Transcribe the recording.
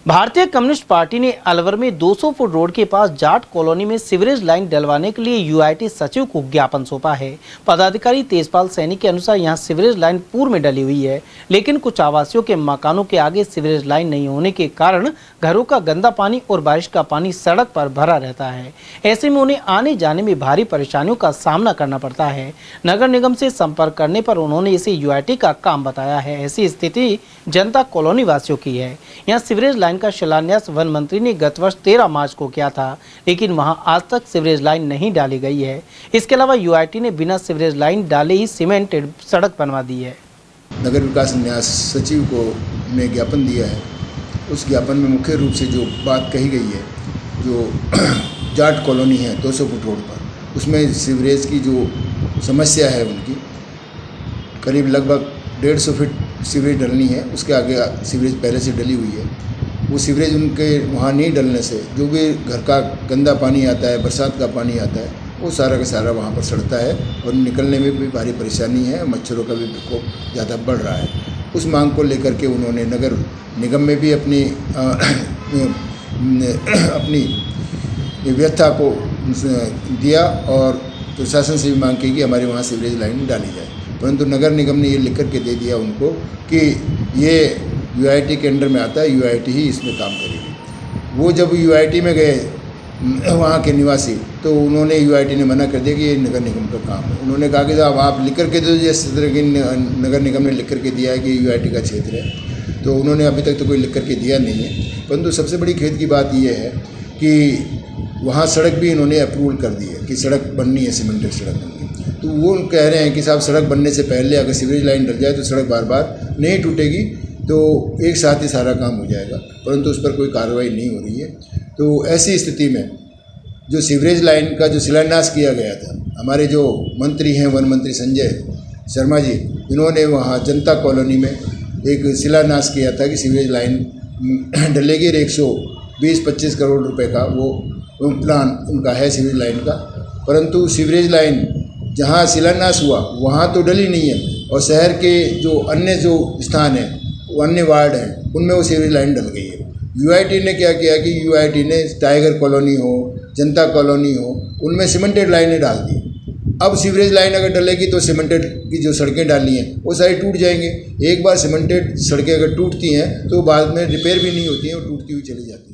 भारतीय communist party ने अलवर में 200 फुट रोड के पास जाट कॉलोनी में सीवरेज लाइन डलवाने के लिए यूआईटी सचिव को ज्ञापन सौंपा है। पदाधिकारी तेजपाल सैनी के अनुसार यहां सीवरेज लाइन पूर्व में डली हुई है, लेकिन कुछ आवासियों के मकानों के आगे सीवरेज लाइन नहीं होने के कारण घरों का गंदा पानी और बारिश का पानी सड़क पर भरा रहता है। ऐसे में उन्हें आने जाने में भारी परेशानियों का सामना करना पड़ता है। नगर निगम से संपर्क करने पर उन्होंने इसे यूआईटी का काम बताया है। ऐसी स्थिति जनता कॉलोनी वासियों की है। यहाँ सीवरेज लाइन का शिलान्यास वन मंत्री ने गत वर्ष 13 मार्च को किया था, लेकिन वहां आज तक सीवरेज लाइन नहीं डाली गई है। इसके अलावा यूआईटी ने बिना सीवरेज लाइन डाले ही सीमेंटेड सड़क बनवा दी है। नगर विकास न्यास सचिव को ने ज्ञापन दिया है। उस ज्ञापन में मुख्य रूप से जो बात कही गई है, जो जाट कॉलोनी है 200 फुट रोड पर, उसमें सीवरेज की जो समस्या है उनकी, करीब लगभग 150 फीट सीवरेज डलनी है। उसके आगे सीवरेज पहले से डली हुई है। वो सीवरेज उनके वहाँ नहीं डलने से जो भी घर का गंदा पानी आता है, बरसात का पानी आता है, वो सारा का सारा वहाँ पर सड़ता है और निकलने में भी भारी परेशानी है। मच्छरों का भी प्रकोप ज़्यादा बढ़ रहा है। उस मांग को लेकर के उन्होंने नगर निगम में भी अपनी व्यथा को दिया और प्रशासन से भी मांग की कि हमारे वहाँ सीवरेज लाइन डाली जाए, परंतु नगर निगम ने ये लिख कर के दे दिया उनको कि ये यूआईटी के अंडर में आता है, यूआईटी ही इसमें काम करेगी। वो जब यूआईटी में गए वहाँ के निवासी, तो उन्होंने यूआईटी ने मना कर दिया कि ये नगर निगम का काम है। उन्होंने कहा कि साहब आप लिख कर के दो, जिस तरह की नगर निगम ने लिख कर के दिया है कि यूआईटी का क्षेत्र है, तो उन्होंने अभी तक तो कोई लिख कर के दिया नहीं है। परंतु सबसे बड़ी खेद की बात यह है कि वहाँ सड़क भी इन्होंने अप्रूवल कर दी है कि सड़क बननी है, सीमेंटेड सड़क बननी है। तो वो कह रहे हैं कि साहब सड़क बनने से पहले अगर सीवरेज लाइन डल जाए तो सड़क बार बार नहीं टूटेगी, तो एक साथ ही सारा काम हो जाएगा, परंतु उस पर कोई कार्रवाई नहीं हो रही है। तो ऐसी स्थिति में जो सीवरेज लाइन का जो शिलान्यास किया गया था, हमारे जो मंत्री हैं वन मंत्री संजय शर्मा जी, इन्होंने वहाँ जनता कॉलोनी में एक शिलान्यास किया था कि सीवरेज लाइन डलेगी। 120-25 करोड़ रुपए का वो प्लान उनका है सीवरेज लाइन का, परंतु सीवरेज लाइन जहाँ शिलान्यास हुआ वहाँ तो डली नहीं है और शहर के जो अन्य जो स्थान हैं, अन्य वार्ड हैं, उनमें वो सीवरेज लाइन डल गई है। यूआईटी ने क्या किया कि यूआईटी ने टाइगर कॉलोनी हो, जनता कॉलोनी हो, उनमें सीमेंटेड लाइनें डाल दी। अब सीवरेज लाइन अगर डलेगी तो सीमेंटेड की जो सड़कें डाली हैं वो सारी टूट जाएंगे। एक बार सीमेंटेड सड़कें अगर टूटती हैं तो बाद में रिपेयर भी नहीं होती हैं, वो टूटती हुई चली जाती हैं।